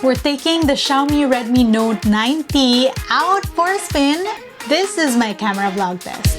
We're taking the Xiaomi Redmi Note 9T out for a spin. This is my camera vlog test.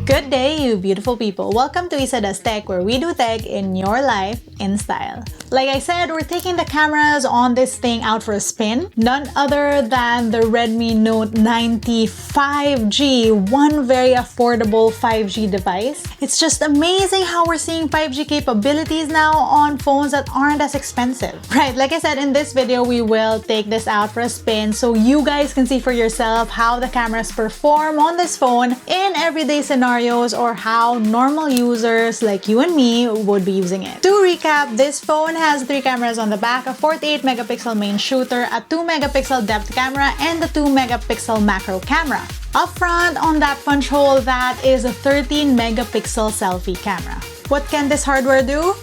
Good day, you beautiful people. Welcome to LAZADA's Tech, where we do tech in your life in style. Like I said, we're taking the cameras on this thing out for a spin. None other than the Redmi Note 9T 5G, one very affordable 5G device. It's just amazing how we're seeing 5G capabilities now on phones that aren't as expensive. Right, like I said, in this video, we will take this out for a spin so you guys can see for yourself how the cameras perform on this phone in everyday scenarios, or how normal users like you and me would be using it. To recap, this phone has 3 cameras on the back, a 48 megapixel main shooter, a 2 megapixel depth camera, and a 2 megapixel macro camera. Up front on that punch hole, that is a 13 megapixel selfie camera. What can this hardware do?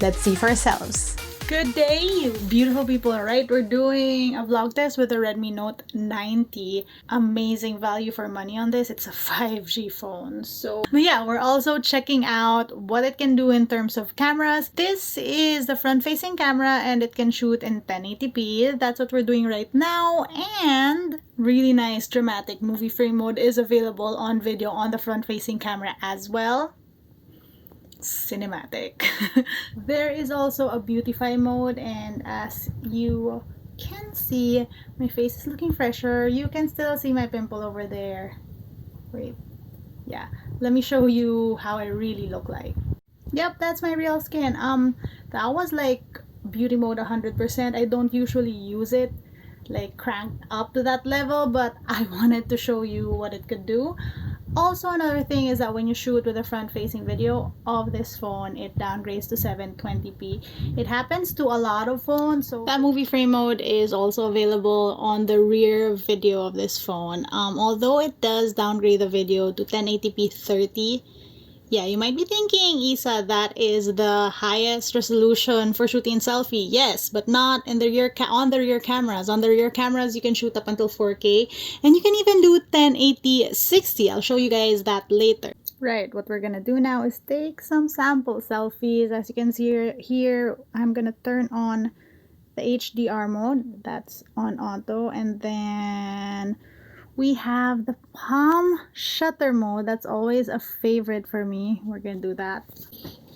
Let's see for ourselves. Good day, you beautiful people. Alright, we're doing a vlog test with the Redmi Note 9T. Amazing value for money on this. It's a 5G phone. But yeah, we're also checking out what it can do in terms of cameras. This is the front-facing camera and it can shoot in 1080p. That's what we're doing right now. And really nice dramatic movie frame mode is available on video on the front-facing camera as well. Cinematic. There is also a beautify mode, and as you can see, my face is looking fresher. You can still see my pimple over there. Wait, yeah, let me show you how I really look like. Yep, that's my real skin. That was like beauty mode 100%. I don't usually use it like cranked up to that level, but I wanted to show you what it could do. Also, another thing is that when you shoot with a front-facing video of this phone, it downgrades to 720p. It happens to a lot of phones, so that movie frame mode is also available on the rear video of this phone. Although it does downgrade the video to 1080p 30. Yeah, you might be thinking, Isa, that is the highest resolution for shooting selfie. Yes, but not in the on the rear cameras. On the rear cameras, you can shoot up until 4K, and you can even do 1080 60. I'll show you guys that later. Right, what we're gonna do now is take some sample selfies. As you can see here, I'm gonna turn on the HDR mode. That's on auto, and then we have the palm shutter mode. That's always a favorite for me. We're gonna do that.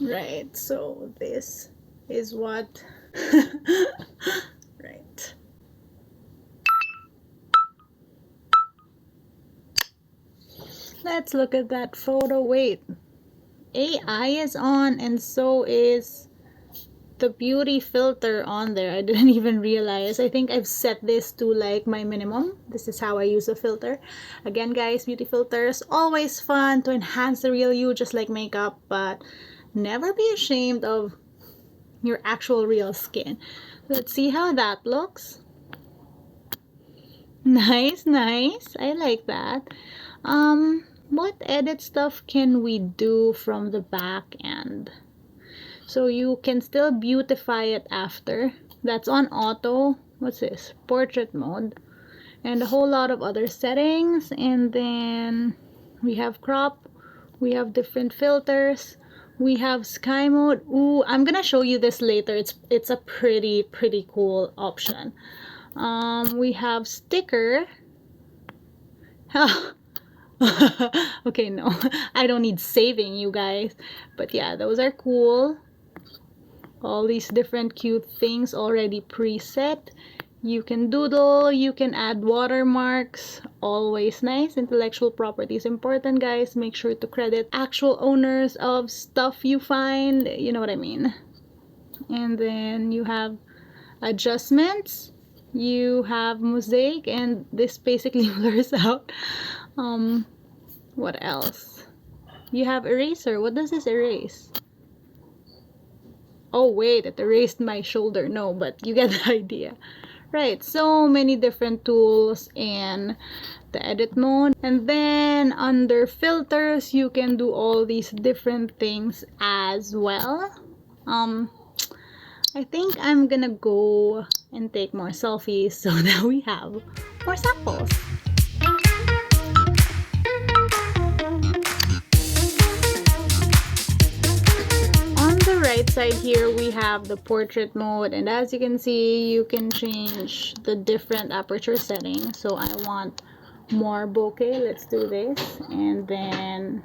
Right, so this is what right. Let's look at that photo. Wait, AI is on, and so is the beauty filter on there. I didn't even realize. I think I've set this to like my minimum. This is how I use a filter. Again, guys, beauty filters always fun to enhance the real you, just like makeup, but never be ashamed of your actual real skin. Let's see how that looks. Nice, nice. I like that. What edit stuff can we do from the back end? So you can still beautify it after. That's on auto. What's this? Portrait mode. And a whole lot of other settings. And then we have crop. We have different filters. We have sky mode. Ooh, I'm gonna show you this later. It's a pretty cool option. We have sticker. Okay, no. I don't need saving, you guys. But yeah, those are cool. All these different cute things already preset. You can doodle, you can add watermarks. Always nice. Intellectual property is important, guys. Make sure to credit actual owners of stuff you find. You know what I mean. And then you have adjustments. You have mosaic, and this basically blurs out. What else? You have eraser. What does this erase? Oh wait, it erased my shoulder. No, but you get the idea. Right, so many different tools in the edit mode. And then under filters, you can do all these different things as well. I think I'm gonna go and take more selfies so that we have more samples. right side here, we have the portrait mode, and as you can see, you can change the different aperture settings. So I want more bokeh. Let's do this. And then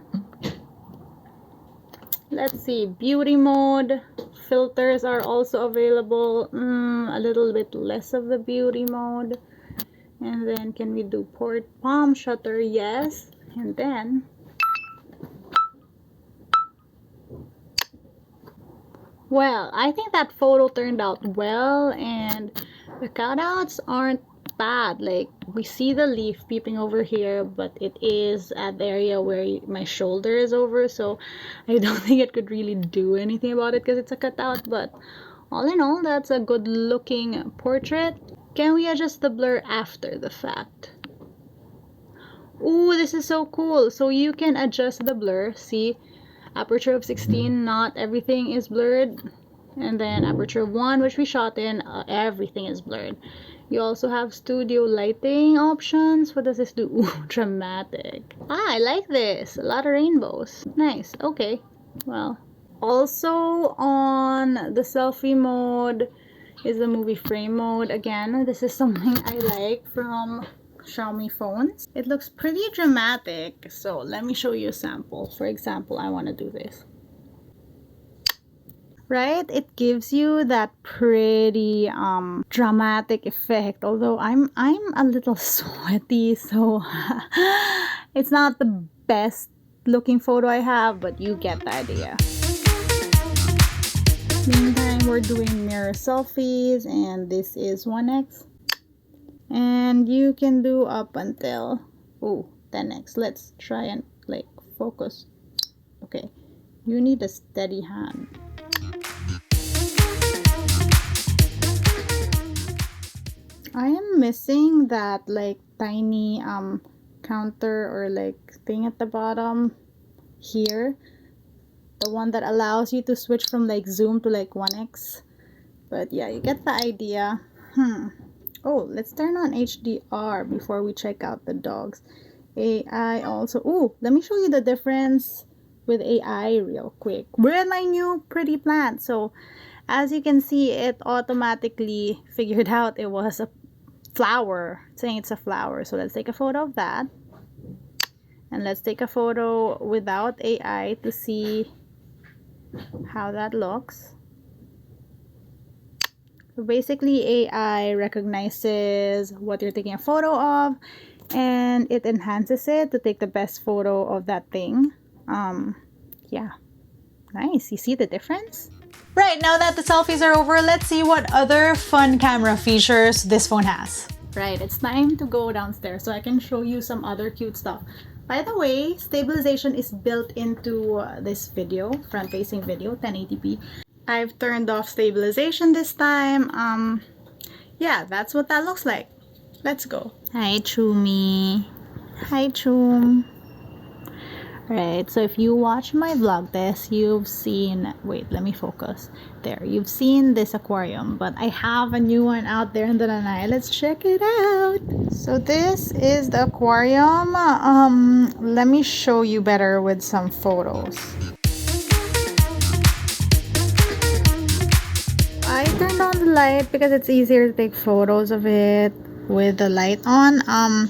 let's see, beauty mode. Filters are also available. A little bit less of the beauty mode. And then can we do palm shutter? Yes. And then well, I think that photo turned out well, and the cutouts aren't bad. Like, we see the leaf peeping over here, but it is at the area where my shoulder is over, so I don't think it could really do anything about it because it's a cutout. But all in all, that's a good looking portrait. Can we adjust the blur after the fact? Ooh, this is so cool. So you can adjust the blur. See, aperture of 16, not everything is blurred. And then aperture of 1, which we shot in, everything is blurred. You also have studio lighting options. What does this do? Ooh, dramatic. I like this. A lot of rainbows. Nice. Okay. Well, also on the selfie mode is the movie frame mode. Again, this is something I like from Xiaomi phones. It looks pretty dramatic, so let me show you a sample. For example, I want to do this. Right? It gives you that pretty dramatic effect, although I'm a little sweaty, so it's not the best looking photo I have, but you get the idea. Meantime, we're doing mirror selfies, and this is 1x. And you can do up until 10x. Let's try and like focus. Okay, you need a steady hand. I am missing that like tiny counter or like thing at the bottom here, the one that allows you to switch from like zoom to like 1x. But yeah, you get the idea. Oh, let's turn on HDR before we check out the dogs. AI also. Oh, let me show you the difference with AI real quick. We're in my new pretty plant. So as you can see, it automatically figured out it was a flower, saying it's a flower. So let's take a photo of that. And let's take a photo without AI to see how that looks. So basically, AI recognizes what you're taking a photo of, and it enhances it to take the best photo of that thing. Yeah, nice. You see the difference? Right, now that the selfies are over, let's see what other fun camera features this phone has. Right, it's time to go downstairs so I can show you some other cute stuff. By the way, stabilization is built into this video, front-facing video, 1080p. I've turned off stabilization this time. Yeah, that's what that looks like. Let's go. Hi, Chumi. Hi, Chum. Right, so if you watch my vlog this, you've seen, wait, let me focus. There, you've seen this aquarium, but I have a new one out there in the lanai. Let's check it out. So this is the aquarium. Let me show you better with some photos. I turned on the light because it's easier to take photos of it with the light on.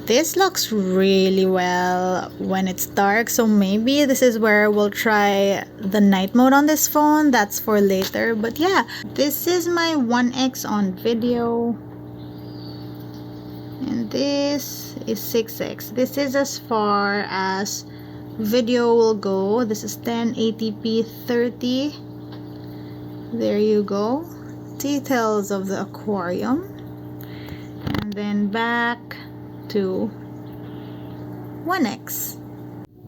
This looks really well when it's dark, so maybe this is where we'll try the night mode on this phone. That's for later, but yeah, this is my 1x on video, and this is 6x. This is as far as video will go. This is 1080p 30. There you go. Details of the aquarium, and then back to 1x.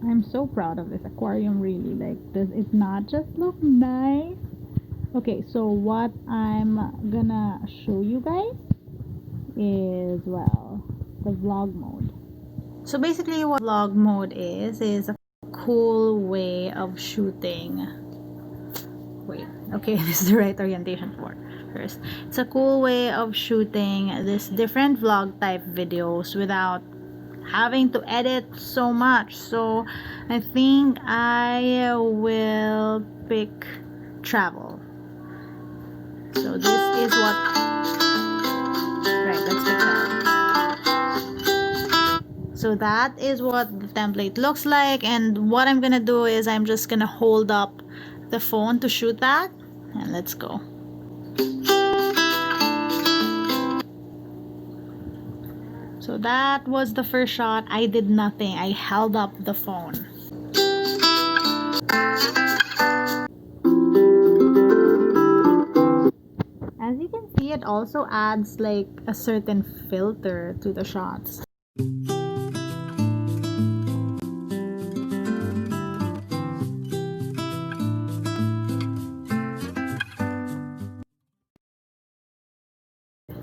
I'm so proud of this aquarium, really. Like, does it not just look nice? Okay, so what I'm gonna show you guys is, well, the vlog mode. So basically what vlog mode is a cool way of shooting. Wait, okay, this is the right orientation for first. It's a cool way of shooting this different vlog type videos without having to edit so much. So I think I will pick travel. So this is what, right, let's pick that. So that is what the template looks like, and what I'm gonna do is I'm just gonna hold up the phone to shoot that, and let's go. So that was the first shot. I did nothing. I held up the phone. As you can see, it also adds like a certain filter to the shots.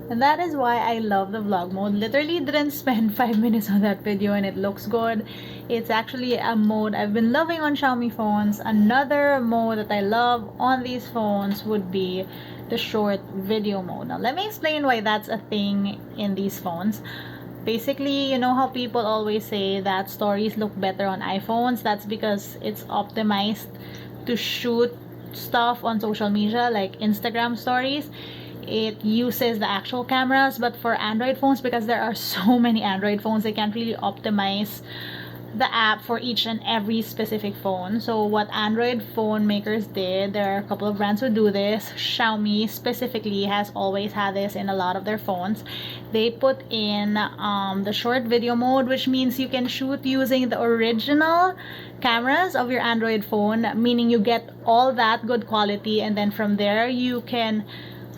And that is why I love the vlog mode. Literally didn't spend 5 minutes on that video and it looks good. It's actually a mode I've been loving on Xiaomi phones. Another mode that I love on these phones would be the short video mode. Now let me explain why that's a thing in these phones. Basically, you know how people always say that stories look better on iPhones? That's because it's optimized to shoot stuff on social media like Instagram stories. It uses the actual cameras, but for Android phones, because there are so many Android phones, they can't really optimize the app for each and every specific phone. So what Android phone makers did, there are a couple of brands who do this. Xiaomi specifically has always had this in a lot of their phones. They put in the short video mode, which means you can shoot using the original cameras of your Android phone, meaning you get all that good quality, and then from there you can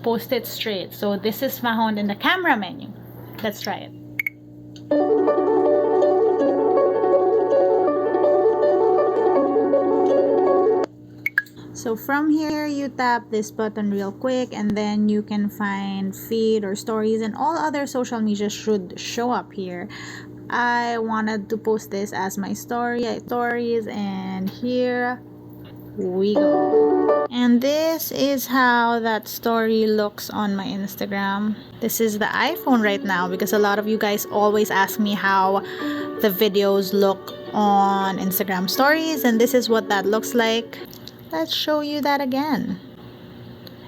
post it straight. So this is found in the camera menu. Let's try it. So from here, you tap this button real quick, and then you can find feed or stories, and all other social media should show up here. I wanted to post this as my stories, and here we go. And this is how that story looks on my Instagram. This is the iPhone right now, because a lot of you guys always ask me how the videos look on Instagram stories, and this is what that looks like. Let's show you that again.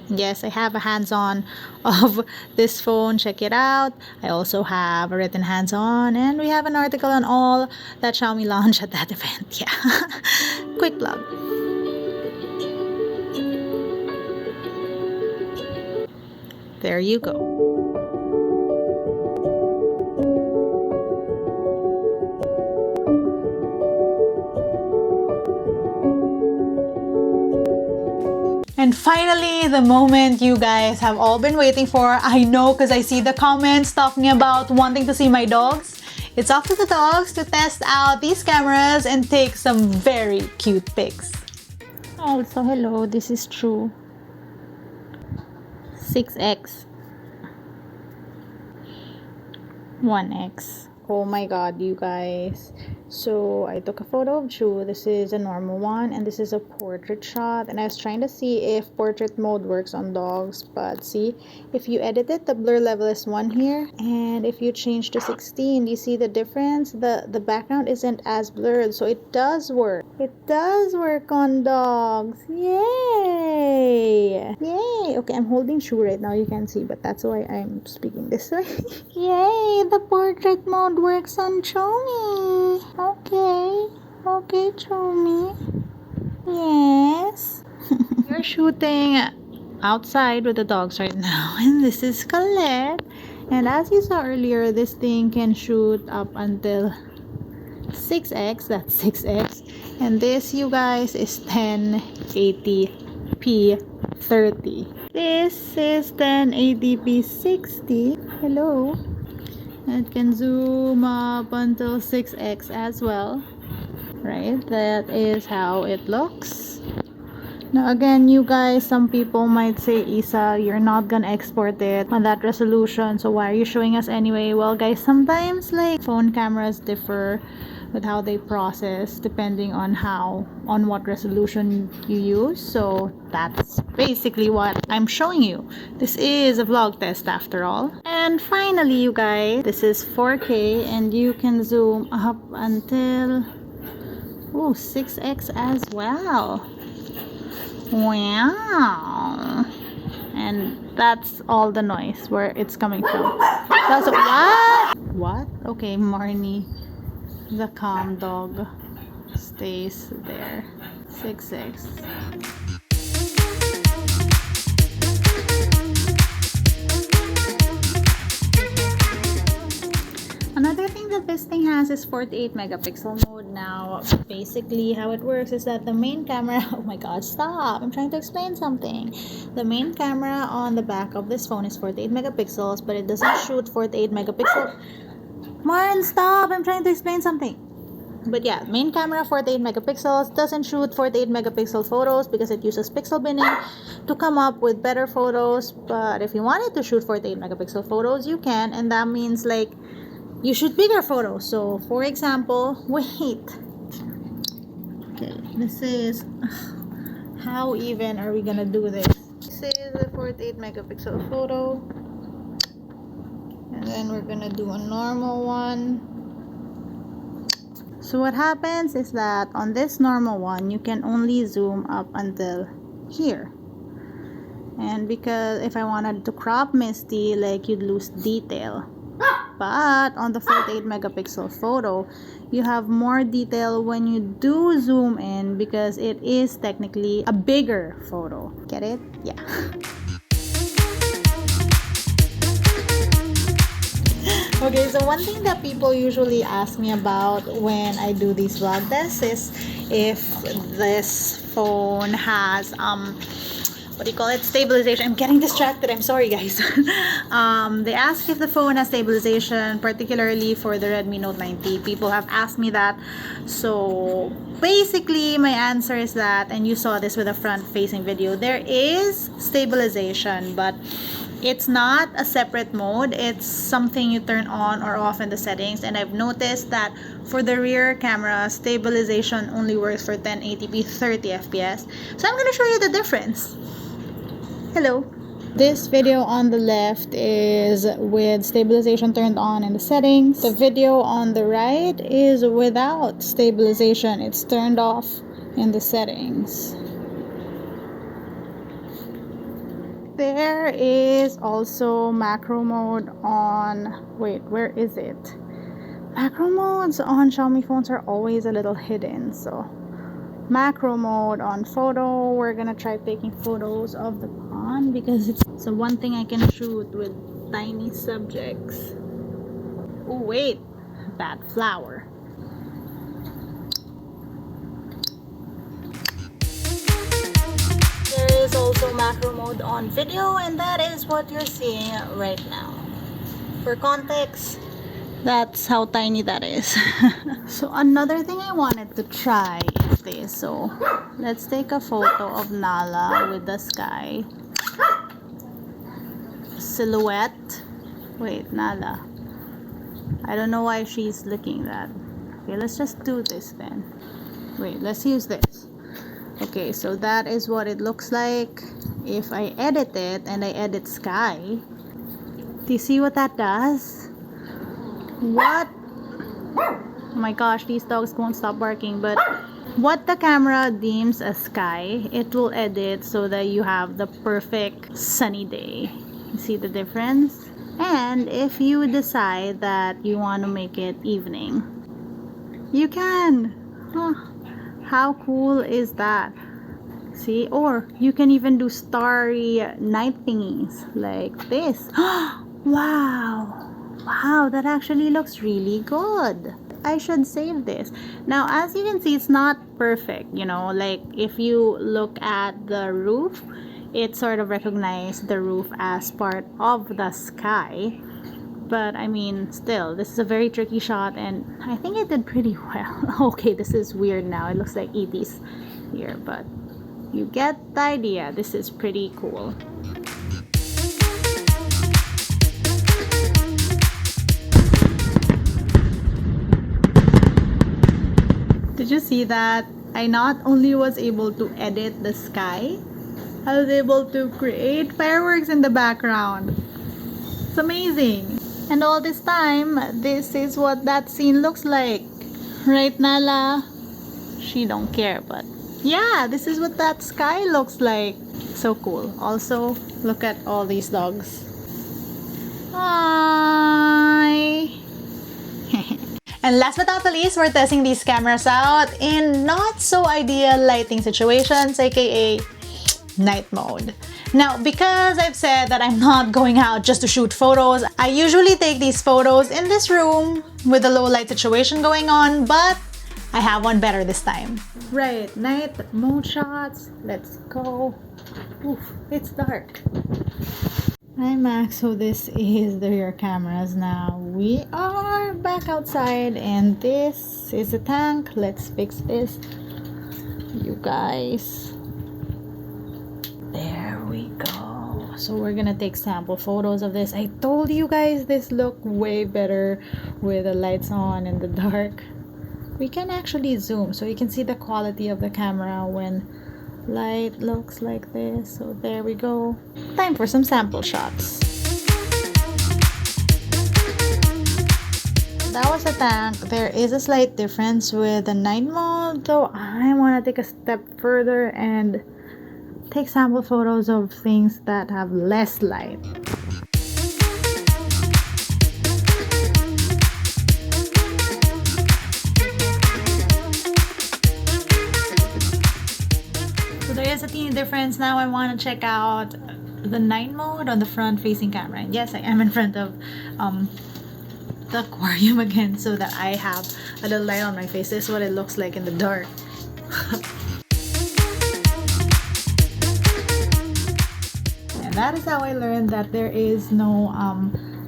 Yes, I have a hands-on of this phone. Check it out. I also have a written hands-on, and we have an article on all that Xiaomi launched at that event. Yeah. Quick plug. There you go. And finally, the moment you guys have all been waiting for. I know, because I see the comments talking about wanting to see my dogs. It's up to the dogs to test out these cameras and take some very cute pics. Oh, so hello, this is true. 6x, 1x. Oh my god, you guys. So I took a photo of Chu. This is a normal one, and this is a portrait shot, and I was trying to see if portrait mode works on dogs, but see, if you edit it, the blur level is 1 here, and if you change to 16, you see the difference? The background isn't as blurred, so it does work. It does work on dogs. Yay! Yay! Okay, I'm holding Chu right now, you can't see, but that's why I'm speaking this way. Yay! The portrait mode works on Xiaomi. Okay, Xiaomi. Yes. We're shooting outside with the dogs right now, and this is Colette. And as you saw earlier, this thing can shoot up until 6x. That's 6x. And this, you guys, is 1080p 30. This is 1080p 60. Hello. It can zoom up until 6x as well, right? That is how it looks. Now again, you guys, some people might say, Isa, you're not gonna export it on that resolution, so why are you showing us anyway? Well guys, sometimes like phone cameras differ with how they process depending on what resolution you use, so that's basically what I'm showing you. This is a vlog test after all. And finally, you guys, this is 4K, and you can zoom up until 6x as well. Wow. And that's all the noise where it's coming from. That's what? What? Okay, Marnie, the calm dog, stays there. 6'6". Another thing that this thing has is 48 megapixel mode. Now, basically how it works is that the main camera, oh my god, stop, I'm trying to explain something. The main camera on the back of this phone is 48 megapixels, but it doesn't shoot 48 megapixel. Marn, stop, I'm trying to explain something. But yeah, main camera 48 megapixels, doesn't shoot 48 megapixel photos because it uses pixel binning to come up with better photos. But if you wanted to shoot 48 megapixel photos, you can, and that means like you shoot bigger photos. So for example, wait, okay, this is, how even are we gonna do this? This is a 48 megapixel photo, and then we're gonna do a normal one. So what happens is that on this normal one, you can only zoom up until here. And because if I wanted to crop Misty, like, you'd lose detail. But on the 48 megapixel photo, you have more detail when you do zoom in because it is technically a bigger photo. Get it? Yeah. Okay, so one thing that people usually ask me about when I do these vlog tests is if this phone has what do you call it, stabilization. I'm getting distracted, I'm sorry guys. They ask if the phone has stabilization, particularly for the Redmi Note 90. People have asked me that. So basically my answer is that, and you saw this with a front facing video, there is stabilization, but it's not a separate mode. It's something you turn on or off in the settings. And I've noticed that for the rear camera, stabilization only works for 1080p 30 fps. So I'm gonna show you the difference. Hello. This video on the left is with stabilization turned on in the settings. The video on the right is without stabilization. It's turned off in the settings. There is also macro mode on, wait, where is it? Macro modes on Xiaomi phones are always a little hidden. So macro mode on photo, we're gonna try taking photos of the pond because it's so one thing I can shoot with tiny subjects. Oh wait, that flower. There is also macro mode on video, and that is what you're seeing right now. For context, that's how tiny that is. So another thing I wanted to try is this. So let's take a photo of Nala with the sky. Silhouette. Wait, Nala. I don't know why she's looking that. Okay, let's just do this then. Wait, let's use this. Okay, so that is what it looks like if I edit it and I edit sky. Do you see what that does? What? Oh my gosh, these dogs won't stop barking. But what the camera deems as sky, it will edit so that you have the perfect sunny day. You see the difference? And if you decide that you want to make it evening, you can. Huh. How cool is that? See? Or you can even do starry night thingies like this. Wow! Wow, that actually looks really good. I should save this. Now, as you can see, it's not perfect, you know, like if you look at the roof, it sort of recognizes the roof as part of the sky. But I mean, still, this is a very tricky shot, and I think it did pretty well. Okay, this is weird now. It looks like ET's here, but you get the idea. This is pretty cool. Did you see that? I not only was able to edit the sky, I was able to create fireworks in the background. It's amazing. And all this time, this is what that scene looks like. Right, Nala? She don't care, but Yeah, this is what that sky looks like. So cool. Also, look at all these dogs. Hi. And last but not the least, we're testing these cameras out in not so ideal lighting situations, aka night mode. Now, because I've said that I'm not going out just to shoot photos, I usually take these photos in this room with a low light situation going on, but I have one better this time. Right, night mode shots. Let's go. Oof, it's dark. Hi Max, so this is the rear cameras now. We are back outside and this is the tank. Let's fix this, you guys. There we go. So we're gonna take sample photos of this. I told you guys this looked way better with the lights on in the dark. We can actually zoom so you can see the quality of the camera when light looks like this. So there we go. Time for some sample shots. That was a tank. There is a slight difference with the night mode, though I want to take a step further and take sample photos of things that have less light. So there is a teeny difference. Now I want to check out the night mode on the front facing camera. And yes, I am in front of the aquarium again so that I have a little light on my face. This is what it looks like in the dark. And that is how I learned that there is no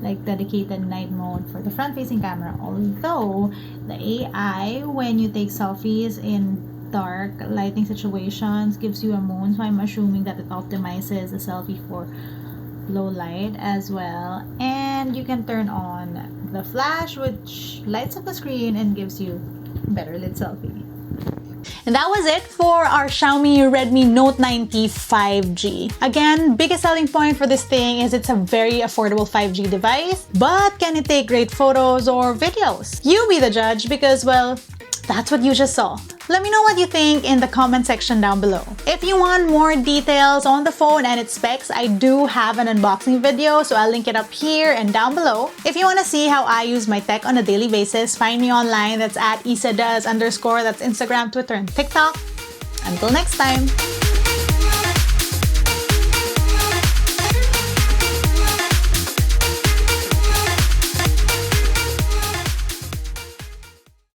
like dedicated night mode for the front facing camera, although the AI when you take selfies in dark lighting situations gives you a moon, so I'm assuming that it optimizes the selfie for low light as well. And you can turn on the flash, which lights up the screen and gives you better lit selfie. And that was it for our Xiaomi Redmi Note 90 5G. Again, biggest selling point for this thing is it's a very affordable 5G device, but can it take great photos or videos? You be the judge because, well, that's what you just saw. Let me know what you think in the comment section down below. If you want more details on the phone and its specs, I do have an unboxing video, so I'll link it up here and down below. If you want to see how I use my tech on a daily basis, find me online. That's at @isadas_. That's Instagram, Twitter, and TikTok. Until next time.